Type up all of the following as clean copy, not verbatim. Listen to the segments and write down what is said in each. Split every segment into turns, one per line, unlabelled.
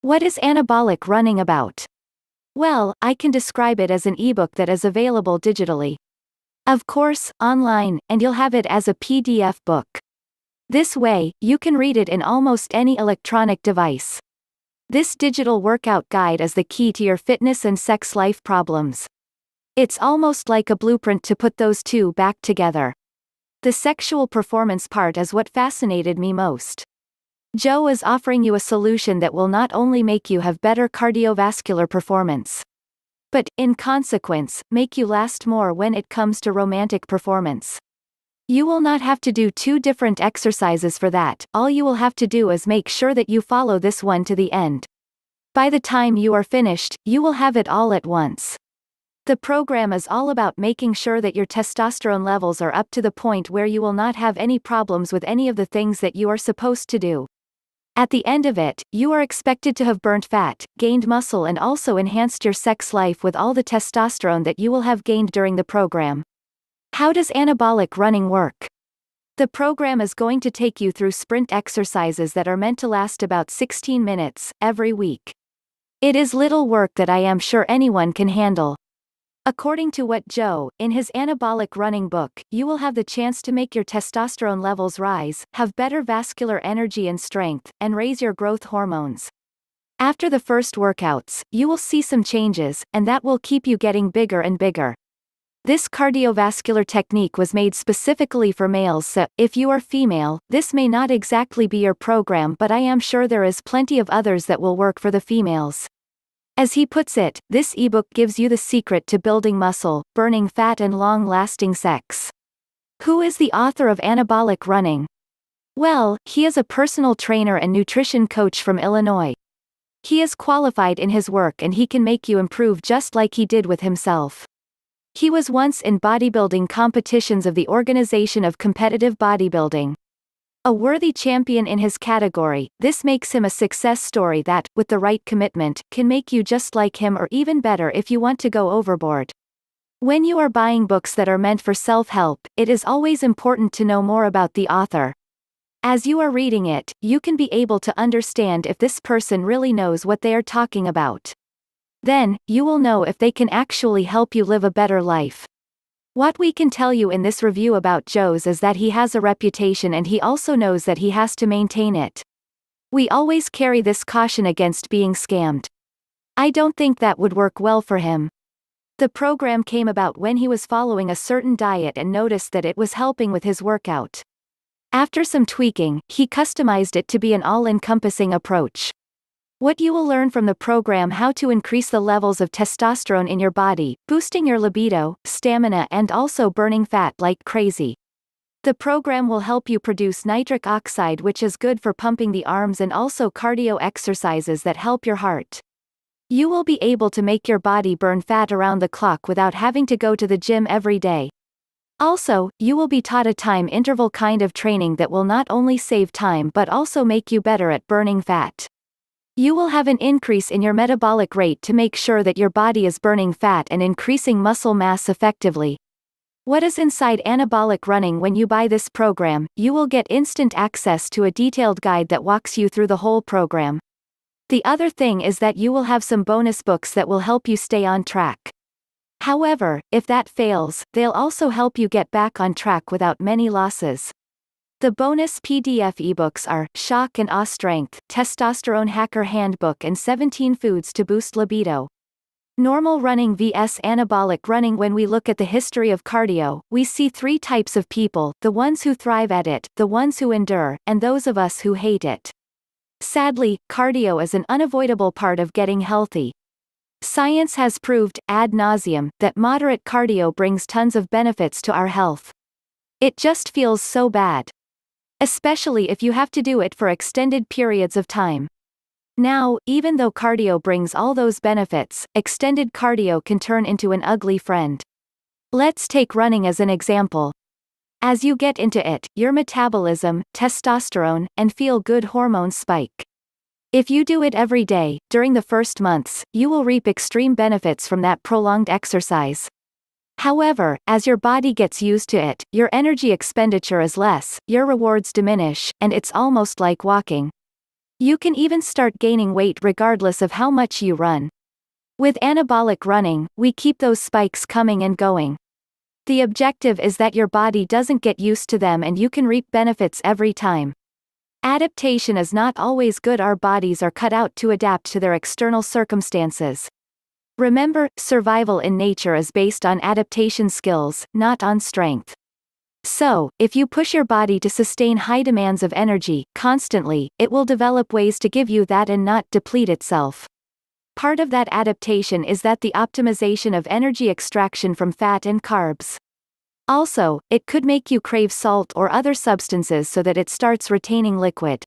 What is anabolic running about? Well, I can describe it as an ebook that is available digitally. Of course, online, and you'll have it as a PDF book. This way, you can read it in almost any electronic device. This digital workout guide is the key to your fitness and sex life problems. It's almost like a blueprint to put those two back together. The sexual performance part is what fascinated me most. Joe is offering you a solution that will not only make you have better cardiovascular performance, but, in consequence, make you last more when it comes to romantic performance. You will not have to do two different exercises for that, all you will have to do is make sure that you follow this one to the end. By the time you are finished, you will have it all at once. The program is all about making sure that your testosterone levels are up to the point where you will not have any problems with any of the things that you are supposed to do. At the end of it, you are expected to have burnt fat, gained muscle and also enhanced your sex life with all the testosterone that you will have gained during the program. How does anabolic running work? The program is going to take you through sprint exercises that are meant to last about 16 minutes, every week. It is little work that I am sure anyone can handle. According to what Joe, in his anabolic running book, you will have the chance to make your testosterone levels rise, have better vascular energy and strength, and raise your growth hormones. After the first workouts, you will see some changes, and that will keep you getting bigger and bigger. This cardiovascular technique was made specifically for males, so, if you are female, this may not exactly be your program, but I am sure there is plenty of others that will work for the females. As he puts it, this ebook gives you the secret to building muscle, burning fat and long-lasting sex. Who is the author of Anabolic Running? Well, he is a personal trainer and nutrition coach from Illinois. He is qualified in his work and he can make you improve just like he did with himself. He was once in bodybuilding competitions of the Organization of Competitive Bodybuilding. A worthy champion in his category, this makes him a success story that, with the right commitment, can make you just like him or even better if you want to go overboard. When you are buying books that are meant for self-help, it is always important to know more about the author. As you are reading it, you can be able to understand if this person really knows what they are talking about. Then, you will know if they can actually help you live a better life. What we can tell you in this review about Joe's is that he has a reputation and he also knows that he has to maintain it. We always carry this caution against being scammed. I don't think that would work well for him. The program came about when he was following a certain diet and noticed that it was helping with his workout. After some tweaking, he customized it to be an all-encompassing approach. What you will learn from the program: how to increase the levels of testosterone in your body, boosting your libido, stamina and also burning fat like crazy. The program will help you produce nitric oxide, which is good for pumping the arms, and also cardio exercises that help your heart. You will be able to make your body burn fat around the clock without having to go to the gym every day. Also, you will be taught a time interval kind of training that will not only save time but also make you better at burning fat. You will have an increase in your metabolic rate to make sure that your body is burning fat and increasing muscle mass effectively. What is inside anabolic running? When you buy this program, you will get instant access to a detailed guide that walks you through the whole program. The other thing is that you will have some bonus books that will help you stay on track. However, if that fails, they'll also help you get back on track without many losses. The bonus PDF ebooks are Shock and Awe Strength, Testosterone Hacker Handbook and 17 Foods to Boost Libido. Normal running vs anabolic running. When we look at the history of cardio, we see three types of people: the ones who thrive at it, the ones who endure, and those of us who hate it. Sadly, cardio is an unavoidable part of getting healthy. Science has proved, ad nauseum, that moderate cardio brings tons of benefits to our health. It just feels so bad. Especially if you have to do it for extended periods of time. Now, even though cardio brings all those benefits, extended cardio can turn into an ugly friend. Let's take running as an example. As you get into it, your metabolism, testosterone, and feel-good hormones spike. If you do it every day, during the first months, you will reap extreme benefits from that prolonged exercise. However, as your body gets used to it, your energy expenditure is less, your rewards diminish, and it's almost like walking. You can even start gaining weight regardless of how much you run. With anabolic running, we keep those spikes coming and going. The objective is that your body doesn't get used to them and you can reap benefits every time. Adaptation is not always good. Our bodies are cut out to adapt to their external circumstances. Remember, survival in nature is based on adaptation skills, not on strength. So, if you push your body to sustain high demands of energy, constantly, it will develop ways to give you that and not deplete itself. Part of that adaptation is that the optimization of energy extraction from fat and carbs. Also, it could make you crave salt or other substances so that it starts retaining liquid.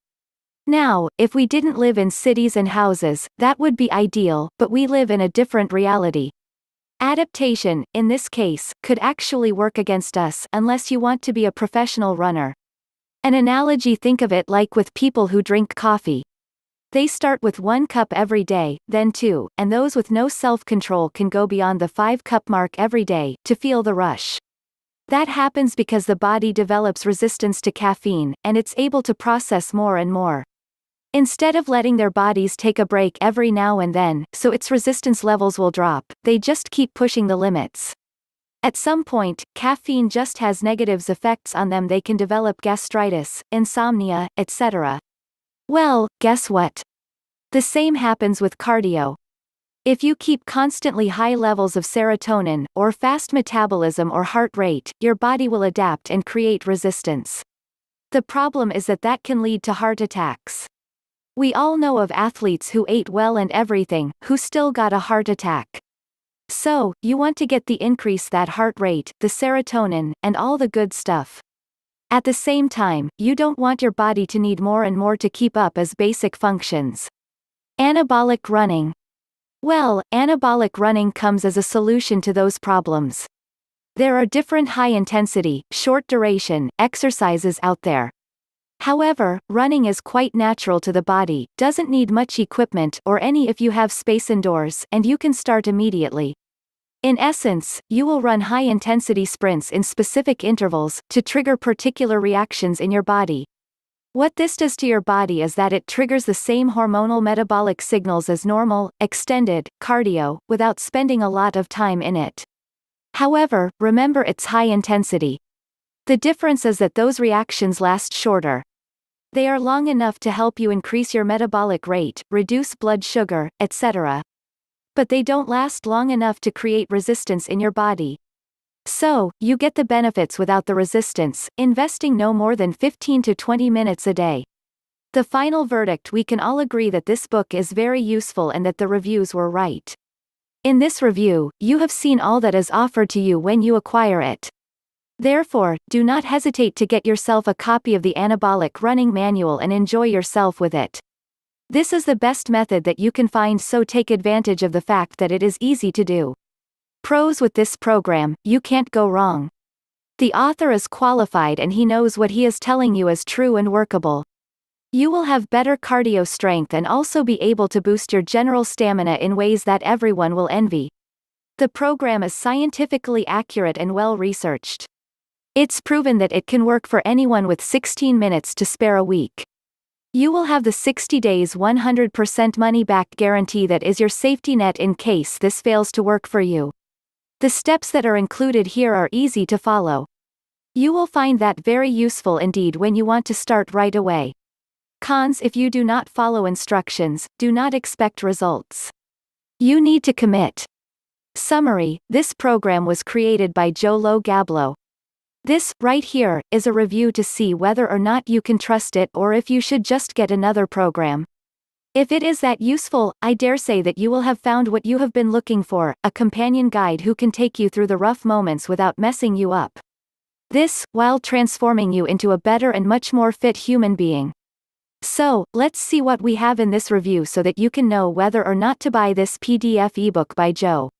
Now, if we didn't live in cities and houses, that would be ideal, but we live in a different reality. Adaptation, in this case, could actually work against us unless you want to be a professional runner. An analogy: think of it like with people who drink coffee. They start with 1 cup every day, then 2, and those with no self-control can go beyond the 5-cup mark every day, to feel the rush. That happens because the body develops resistance to caffeine, and it's able to process more and more. Instead of letting their bodies take a break every now and then, so its resistance levels will drop, they just keep pushing the limits. At some point, caffeine just has negative effects on them. They can develop gastritis, insomnia, etc. Well, guess what? The same happens with cardio. If you keep constantly high levels of serotonin, or fast metabolism or heart rate, your body will adapt and create resistance. The problem is that that can lead to heart attacks. We all know of athletes who ate well and everything, who still got a heart attack. So, you want to get the increase that heart rate, the serotonin, and all the good stuff. At the same time, you don't want your body to need more and more to keep up as basic functions. Anabolic running. Well, anabolic running comes as a solution to those problems. There are different high-intensity, short-duration exercises out there. However, running is quite natural to the body, doesn't need much equipment or any if you have space indoors, and you can start immediately. In essence, you will run high-intensity sprints in specific intervals, to trigger particular reactions in your body. What this does to your body is that it triggers the same hormonal metabolic signals as normal, extended, cardio, without spending a lot of time in it. However, remember, it's high intensity. The difference is that those reactions last shorter. They are long enough to help you increase your metabolic rate, reduce blood sugar, etc. But they don't last long enough to create resistance in your body. So, you get the benefits without the resistance, investing no more than 15 to 20 minutes a day. The final verdict: we can all agree that this book is very useful and that the reviews were right. In this review, you have seen all that is offered to you when you acquire it. Therefore, do not hesitate to get yourself a copy of the Anabolic Running Manual and enjoy yourself with it. This is the best method that you can find, so take advantage of the fact that it is easy to do. Pros: with this program, you can't go wrong. The author is qualified and he knows what he is telling you is true and workable. You will have better cardio strength and also be able to boost your general stamina in ways that everyone will envy. The program is scientifically accurate and well researched. It's proven that it can work for anyone with 16 minutes to spare a week. You will have the 60 days 100% money back guarantee that is your safety net in case this fails to work for you. The steps that are included here are easy to follow. You will find that very useful indeed when you want to start right away. Cons: if you do not follow instructions, do not expect results. You need to commit. Summary: this program was created by Joe Gablo. This, right here, is a review to see whether or not you can trust it or if you should just get another program. If it is that useful, I dare say that you will have found what you have been looking for, a companion guide who can take you through the rough moments without messing you up. This, while transforming you into a better and much more fit human being. So, let's see what we have in this review so that you can know whether or not to buy this PDF ebook by Joe.